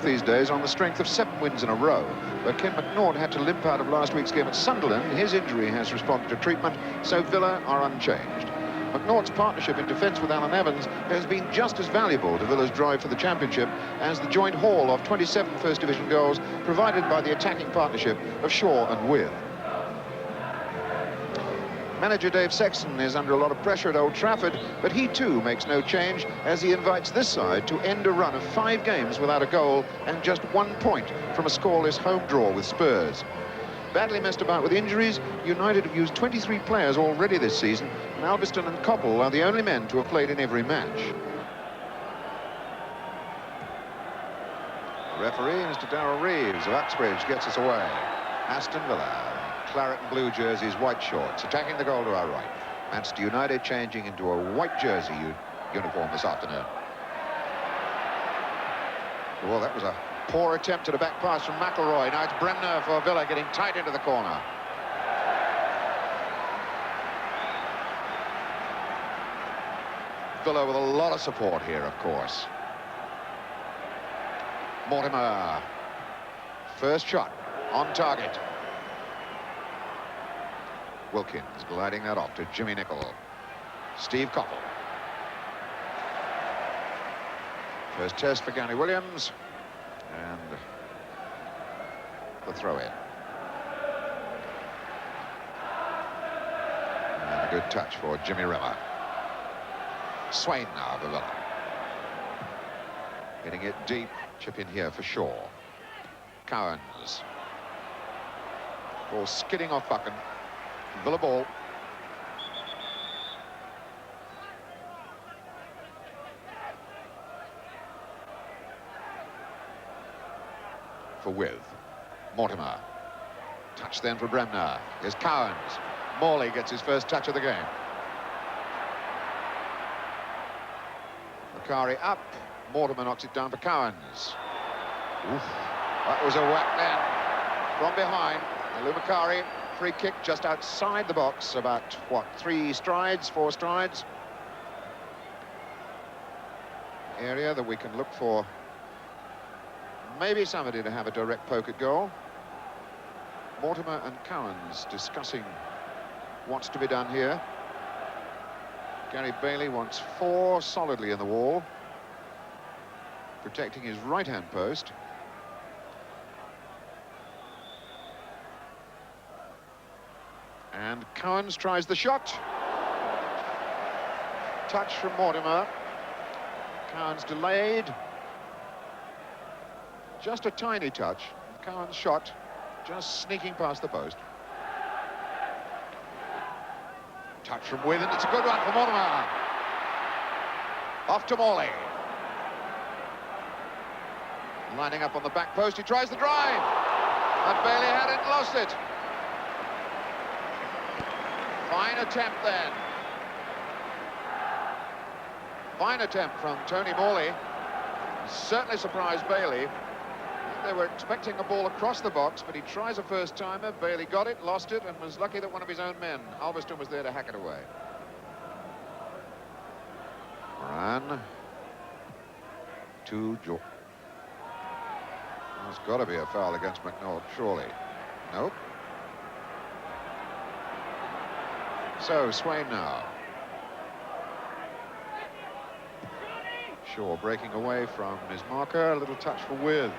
these days on the strength of 7 wins in a row. But Ken McNaught had to limp out of last week's game at Sunderland. His injury has responded to treatment, so Villa are unchanged. McNaught's partnership in defence with Alan Evans has been just as valuable to Villa's drive for the championship as the joint haul of 27 First Division goals provided by the attacking partnership of Shaw and With. Manager Dave Sexton is under a lot of pressure at Old Trafford, but he too makes no change as he invites this side to end a run of 5 games without a goal and just 1 point from a scoreless home draw with Spurs. Badly messed about with injuries, United have used 23 players already this season, and Alveston and Coppell are the only men to have played in every match. The referee, Mr. Darrell Reeves of Uxbridge, gets us away. Aston Villa, claret and blue jerseys, white shorts, attacking the goal to our right. Manchester United changing into a white jersey uniform this afternoon. Well, that was a poor attempt at a back pass from McElroy. Now it's Bremner for Villa, getting tight into the corner. Villa with a lot of support here, of course. Mortimer. First shot on target. Wilkins gliding that off to Jimmy Nicholl. Steve Coppell. First test for Gary Williams. And the throw-in. And a good touch for Jimmy Rimmer. Swain now for Villa. Getting it deep. Chip in here for Shaw. Cowans. Ball skidding off Buchan. Villa ball. For With. Mortimer. Touch then for Bremner. Here's Cowans. Morley gets his first touch of the game. Macari up. Mortimer knocks it down for Cowans. Oof. That was a whack then. From behind, Lou Macari. Free kick just outside the box, about, what, 4 strides? Area that we can look for maybe somebody to have a direct poke at goal. Mortimer and Cowans discussing what's to be done here. Gary Bailey wants 4 solidly in the wall, protecting his right-hand post. And Cowans tries the shot. Touch from Mortimer. Cowans delayed. Just a tiny touch. Cowans shot, just sneaking past the post. Touch from With, and it's a good one for Mortimer. Off to Morley. Lining up on the back post, he tries the drive. And Bailey had it and lost it. Fine attempt then. Fine attempt from Tony Morley. Certainly surprised Bailey. They were expecting a ball across the box, but he tries a first-timer. Bailey got it, lost it, and was lucky that one of his own men, Alveston, was there to hack it away. Moran to George. There's got to be a foul against McNaught, surely. Nope. So, Swain now. Shaw breaking away from his marker. A little touch for With.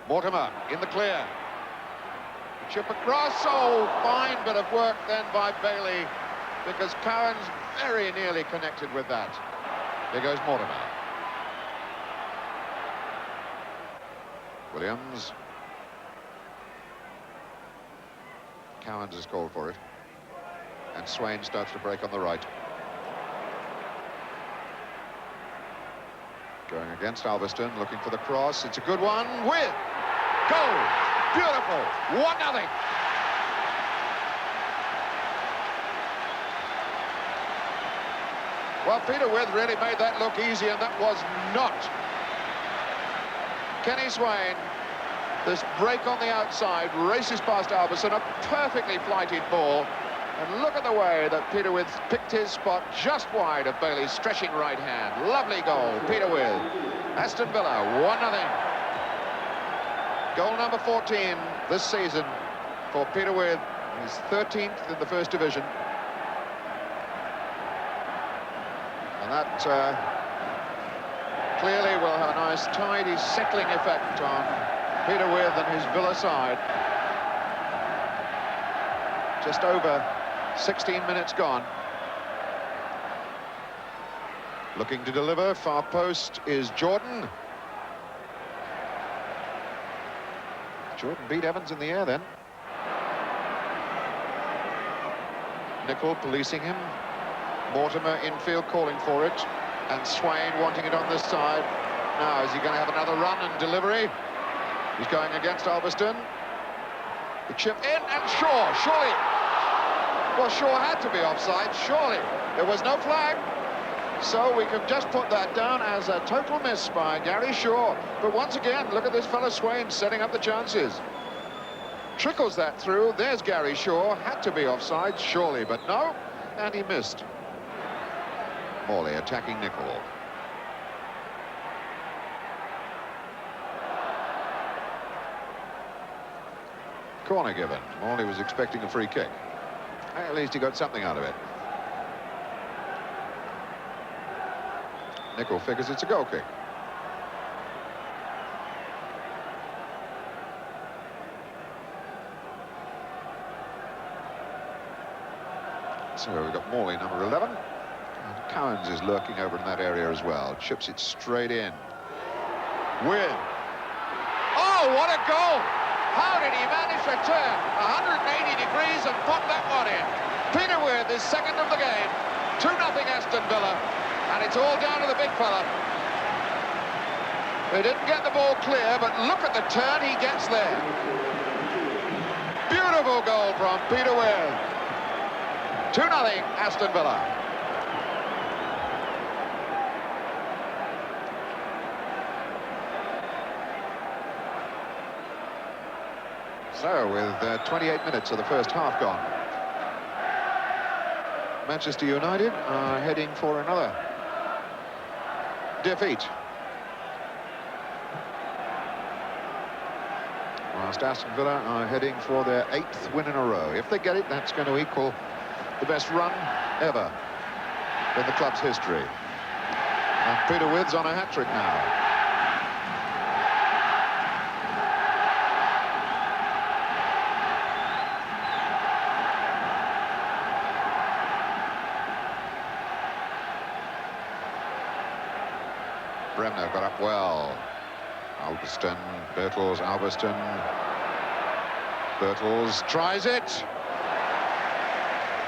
Mortimer in the clear. Chip across. Oh, fine bit of work then by Bailey, because Cowans very nearly connected with that. Here goes Mortimer. Williams. Cowans has called for it. And Swain starts to break on the right. Going against Alveston, looking for the cross. It's a good one. With. Goal. Beautiful. 1-0. Well, Peter With really made that look easy, and that was not. Kenny Swain, this break on the outside, races past Alveston, a perfectly flighted ball. And look at the way that Peter With picked his spot just wide of Bailey's stretching right hand. Lovely goal, Peter With. Aston Villa, 1-0. Goal number 14 this season for Peter With. He's 13th in the First Division. And that clearly will have a nice, tidy, settling effect on Peter With and his Villa side. Just over 16 minutes gone. Looking to deliver, far post is Jordan. Jordan beat Evans in the air then. Nicol policing him. Mortimer infield calling for it. And Swain wanting it on this side. Now, is he going to have another run and delivery? He's going against Alveston. The chip in, and Shaw, surely. Well, Shaw had to be offside, surely. There was no flag. So we can just put that down as a total miss by Gary Shaw. But once again, look at this fellow Swain setting up the chances. Trickles that through. There's Gary Shaw. Had to be offside, surely, but no. And he missed. Morley attacking Nicol. Corner given. Morley was expecting a free kick. At least he got something out of it. Nicol figures it's a goal kick. So we've got Morley, number 11. And Cowens is lurking over in that area as well. Chips it straight in. With. Oh, what a goal! How did he manage to turn 180 degrees and put that one in? Peter With is second of the game. 2-0 Aston Villa. And it's all down to the big fella. They didn't get the ball clear, but look at the turn he gets there. Beautiful goal from Peter With. 2-0 Aston Villa. So, with 28 minutes of the first half gone, Manchester United are heading for another defeat. Whilst Aston Villa are heading for their 8th win in a row. If they get it, that's going to equal the best run ever in the club's history. And Peter With's on a hat-trick now. Bremner got up well. Alveston, Birtles, Alveston. Birtles tries it.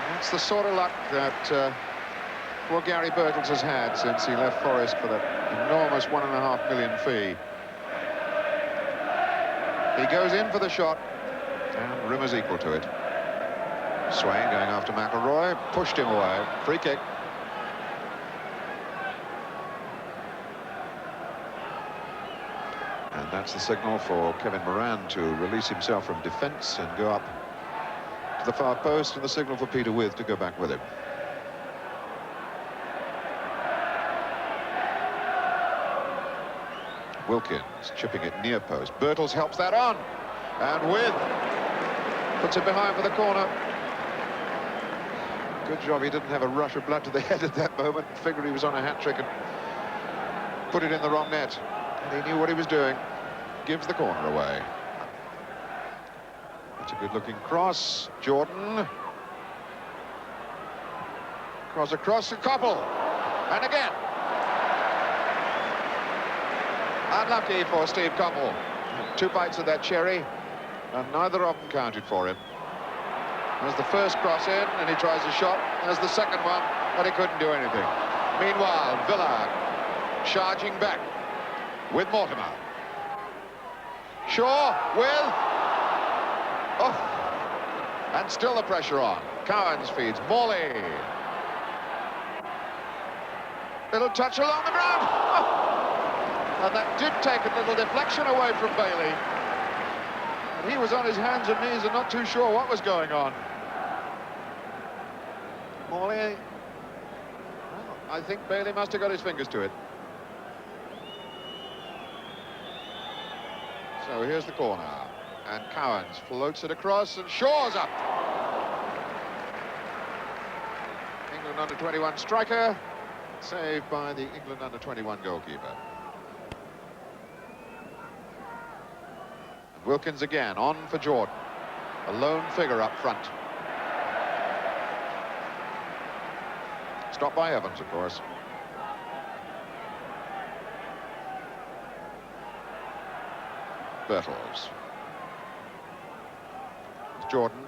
That's the sort of luck that poor Gary Birtles has had since he left Forest for that enormous £1.5 million fee. He goes in for the shot, and Rimmer's equal to it. Swain going after McElroy, pushed him away. Free kick. And that's the signal for Kevin Moran to release himself from defence and go up to the far post, and the signal for Peter With to go back with him. Wilkins chipping it near post. Birtles helps that on. And With puts it behind for the corner. Good job he didn't have a rush of blood to the head at that moment. Figured he was on a hat-trick and put it in the wrong net. And he knew what he was doing. Gives the corner away. That's a good-looking cross. Jordan. Cross across to Koppel. And again. Unlucky for Steve Koppel. 2 bites of that cherry, and neither of them counted for him. There's the first cross in, and he tries a shot. There's the second one, but he couldn't do anything. Meanwhile, Villa charging back with Mortimer. Shaw with... Oh! And still the pressure on. Cowens feeds Morley. Little touch along the ground. Oh! And that did take a little deflection away from Bailey. And he was on his hands and knees and not too sure what was going on. Morley... Well, I think Bailey must have got his fingers to it. So here's the corner. And Cowans floats it across and Shaw's up. England under-21 striker, saved by the England under-21 goalkeeper. And Wilkins again, on for Jordan. A lone figure up front. Stopped by Evans, of course. Bertels. Jordan.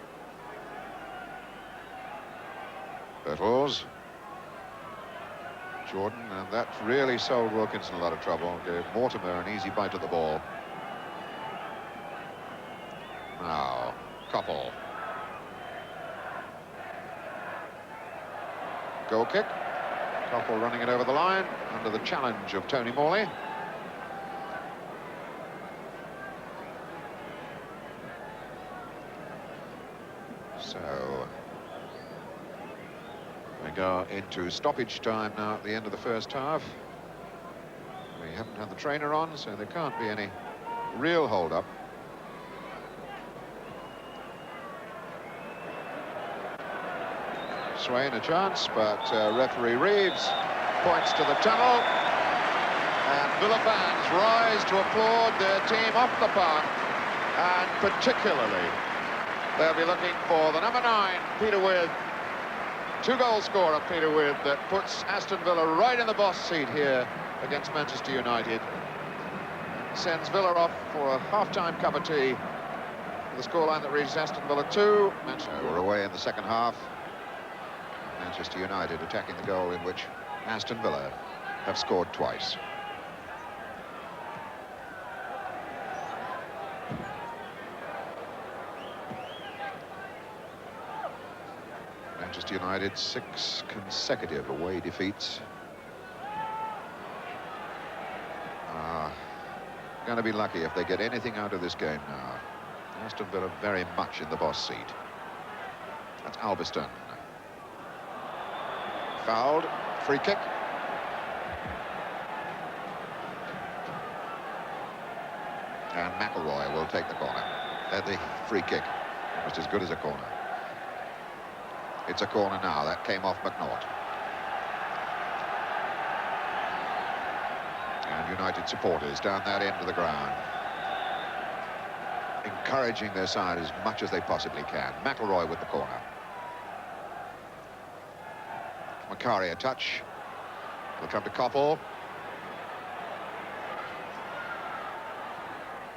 Bertels. Jordan, and that really sold Wilkinson a lot of trouble. Gave Mortimer an easy bite at the ball. Now, Koppel. Goal kick. Koppel running it over the line under the challenge of Tony Morley. So we go into stoppage time now at the end of the first half. We haven't had the trainer on, so there can't be any real hold-up. Swain a chance, but referee Reeves points to the tunnel, and Villa fans rise to applaud their team off the park, and particularly they'll be looking for the number 9, Peter With, 2-goal scorer Peter With, that puts Aston Villa right in the boss seat here against Manchester United. Sends Villa off for a half-time cup of tea with a scoreline that reads Aston Villa 2. We're away in the second half. Manchester United attacking the goal in which Aston Villa have scored twice. Manchester United 6 consecutive away defeats. Going to be lucky if they get anything out of this game now. Aston Villa very much in the boss seat. That's Albiston. Fouled, free kick. And McElroy will take the corner. The free kick, just as good as a corner. It's a corner now. That came off McNaught. And United supporters down that end of the ground, encouraging their side as much as they possibly can. McElroy with the corner. Macari a touch. Will come to Koppel.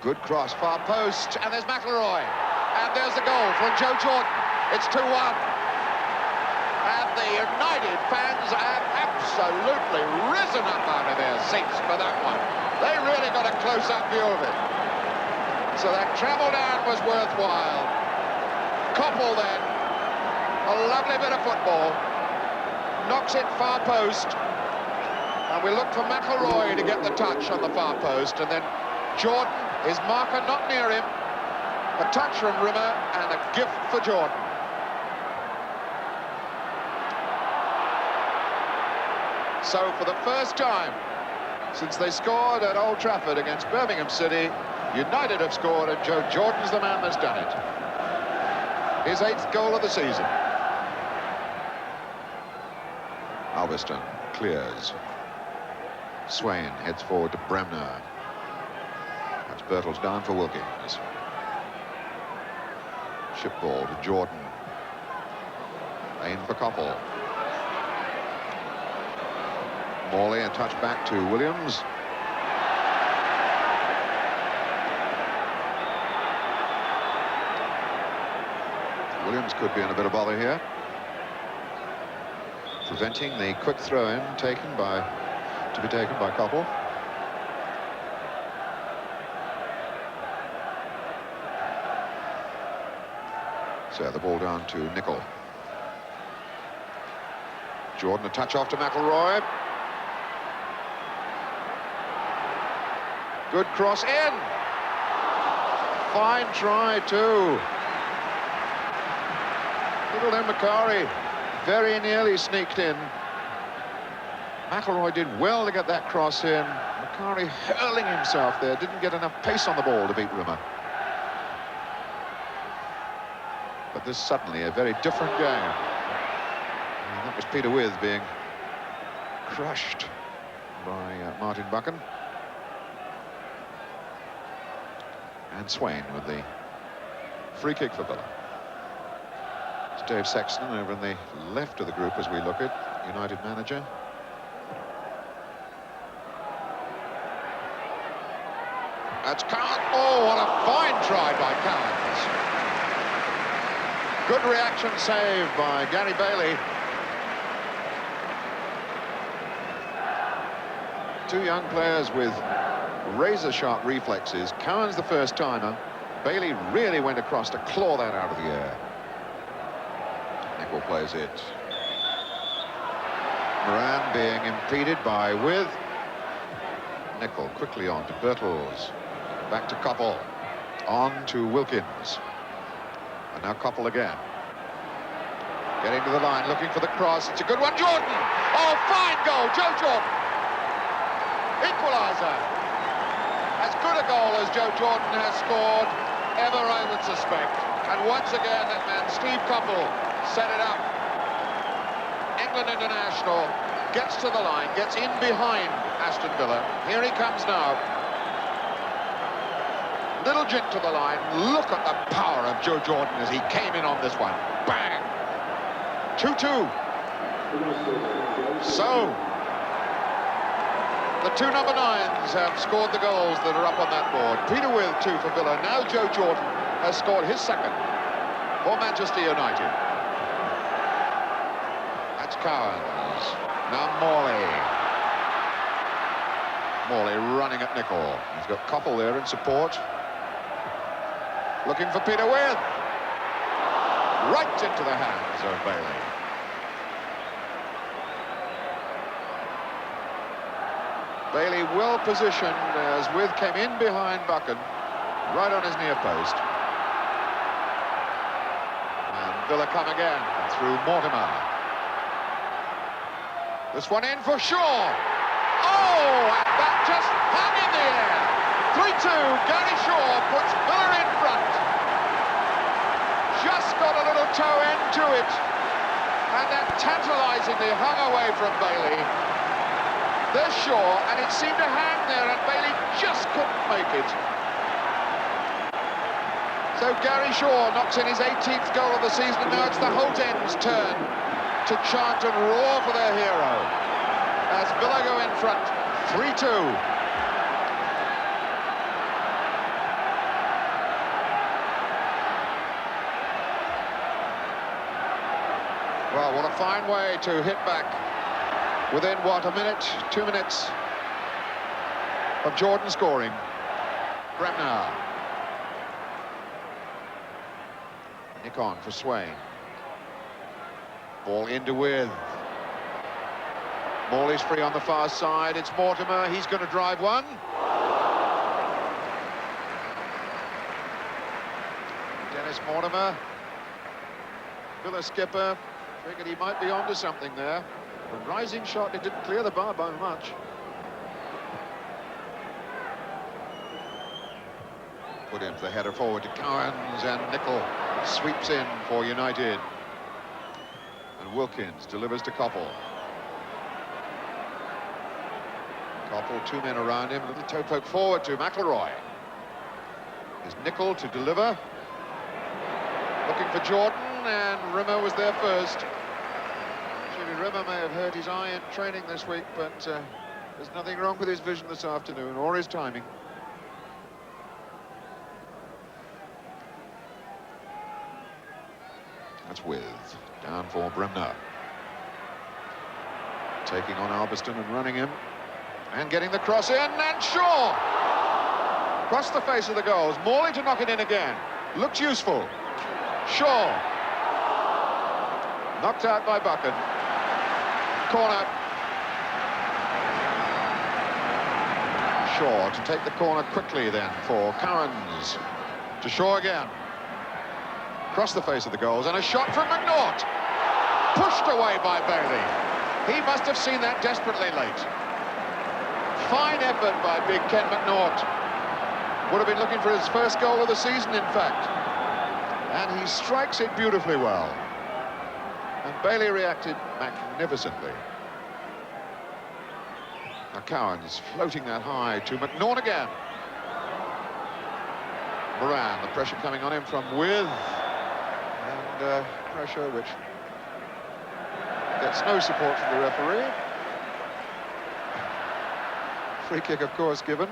Good cross, far post, and there's McElroy. And there's the goal from Joe Jordan. It's 2-1. And the United fans have absolutely risen up out of their seats for that one. They really got a close-up view of it. So that travel down was worthwhile. Koppel then, a lovely bit of football. Knocks it far post. And we look for McElroy to get the touch on the far post. And then Jordan, his marker not near him. A touch from Rimmer and a gift for Jordan. So for the first time since they scored at Old Trafford against Birmingham City, United have scored and Joe Jordan's the man that's done it. His 8th goal of the season. Albiston clears. Swain heads forward to Bremner. That's Bertels down for Wilkins. Ship ball to Jordan. Lane for Koppel. Morley, a touch back to Williams. Williams could be in a bit of bother here, preventing the quick throw-in to be taken by Koppel. So the ball down to Nicol. Jordan a touch off to McElroy. Good cross in. Fine try too. Little Macari very nearly sneaked in. McElroy did well to get that cross in. Kari hurling himself there, didn't get enough pace on the ball to beat Rimmer. But this is suddenly a very different game. And that was Peter With being crushed by Martin Buchan. And Swain with the free kick for Villa. It's Dave Sexton over in the left of the group as we look at United manager. That's Cowan. Oh, what a fine try by Cowans. Good reaction save by Gary Bailey. Two young players with razor-sharp reflexes. Cowan's the first timer. Bailey really went across to claw that out of the air. Nicol plays it. Moran being impeded by With. Nicol quickly on to Birtles. Back to Koppel. On to Wilkins. And now Koppel again. Getting to the line, looking for the cross. It's a good one, Jordan! Oh, fine goal, Joe Jordan! Equaliser. As good a goal as Joe Jordan has scored ever, I would suspect. And once again, that man, Steve Koppel, set it up. England international gets to the line, gets in behind Aston Villa. Here he comes now. Little jink to the line. Look at the power of Joe Jordan as he came in on this one. Bang! 2-2. So, the two number 9s have scored the goals that are up on that board. Peter With, 2 for Villa. Now Joe Jordan has scored his second for Manchester United. That's Cowans. Now Morley. Morley running at Nicol. He's got Koppel there in support. Looking for Peter With. Right into the hands of Bailey. Bailey well positioned as With came in behind Buchan, right on his near post. And Villa come again through Mortimer. This one in for Shaw. Oh, and that just hung in the air. 3-2, Gary Shaw puts Villa in front. Just got a little toe end to it. And then tantalisingly hung away from Bailey. There's Shaw, and it seemed to hang there, and Bailey just couldn't make it. So Gary Shaw knocks in his 18th goal of the season, and now it's the Holt End's turn to chant and roar for their hero. As Villa go in front, 3-2. Well, what a fine way to hit back within, what, a minute, 2 minutes of Jordan scoring. Bremner. Nick on for Swain. Ball into With. Morley's free on the far side. It's Mortimer. He's going to drive one. Dennis Mortimer. Villa skipper. Figured he might be onto something there. A rising shot. It didn't clear the bar by much. Put in for the header forward to Cowans, and Nicol sweeps in for United. And Wilkins delivers to Koppel. Koppel, 2 men around him, a little toe poke forward to McIlroy. There's Nicol to deliver. Looking for Jordan, and Rimmer was there first. Actually, Rimmer may have hurt his eye in training this week, but there's nothing wrong with his vision this afternoon, or his timing. That's With, down for Bremner. Taking on Albiston and running him. And getting the cross in, and Shaw! Across the face of the goals. Morley to knock it in again. Looks useful. Shaw. Knocked out by Buchan. Corner. Shaw to take the corner quickly then for Cowans. To Shaw again. Across the face of the goals, and a shot from McNaught. Pushed away by Bailey. He must have seen that desperately late. Fine effort by big Ken McNaught. Would have been looking for his first goal of the season, in fact. And he strikes it beautifully well. And Bailey reacted magnificently. Now Cowan's floating that high to McNaught again. Moran, the pressure coming on him from With. And pressure which gets no support from the referee. Free kick, of course, given.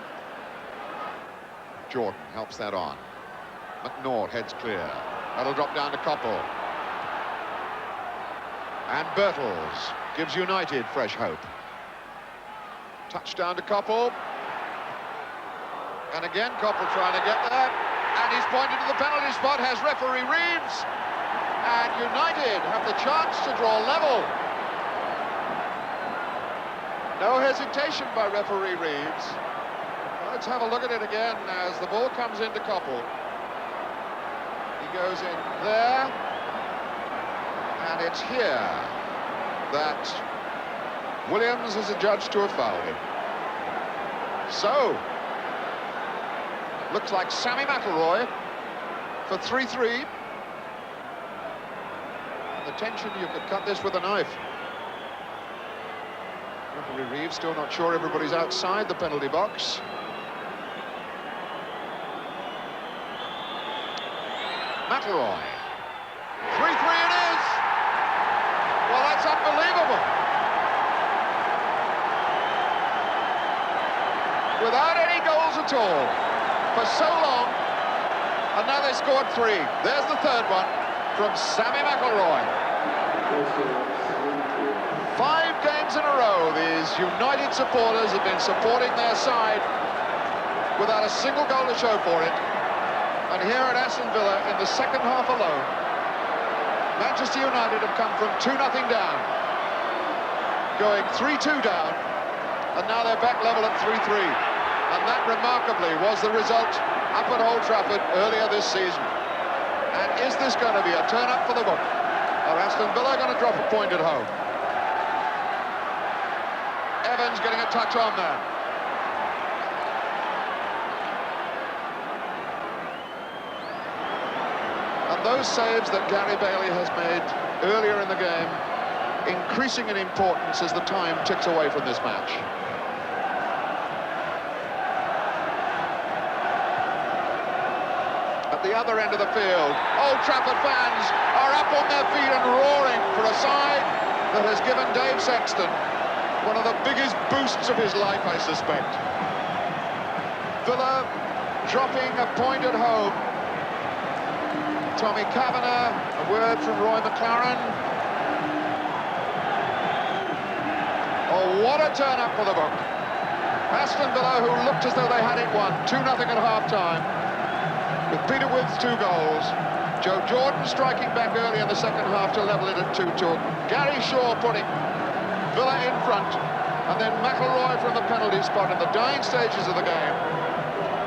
Jordan helps that on. McNaught heads clear. That'll drop down to Koppel. And Birtles gives United fresh hope. Touchdown to Koppel. And again, Koppel trying to get there. And he's pointed to the penalty spot, has referee Reeves. And United have the chance to draw level. No hesitation by referee Reeves. Let's have a look at it again as the ball comes into Koppel. He goes in there. And it's here that Williams is adjudged to have fouled him. So, looks like Sammy McIlroy for 3-3. The tension, you could cut this with a knife. Referee Reeves still not sure everybody's outside the penalty box. McIlroy. 3-3 it is! Well, that's unbelievable. Without any goals at all for so long, and now they scored 3. There's the third one from Sammy McIlroy. 5 games in a row, these United supporters have been supporting their side without a single goal to show for it. And here at Aston Villa, in the second half alone, Manchester United have come from 2-0 down, going 3-2 down, and now they're back level at 3-3. And that, remarkably, was the result up at Old Trafford earlier this season. And is this going to be a turn-up for the book? Or Aston Villa going to drop a point at home? Evans getting a touch on there. And those saves that Gary Bailey has made earlier in the game, increasing in importance as the time ticks away from this match. At the other end of the field, Old Trafford fans are up on their feet and roaring for a side that has given Dave Sexton one of the biggest boosts of his life, I suspect. Villa dropping a point at home. Tommy Kavanagh, a word from Roy McLaren. Oh, what a turn-up for the book. Aston Villa, who looked as though they had it won, 2-0 at half-time, with Peter With's 2 goals. Joe Jordan striking back early in the second half to level it at 2-2. Gary Shaw putting Villa in front, and then McIlroy from the penalty spot in the dying stages of the game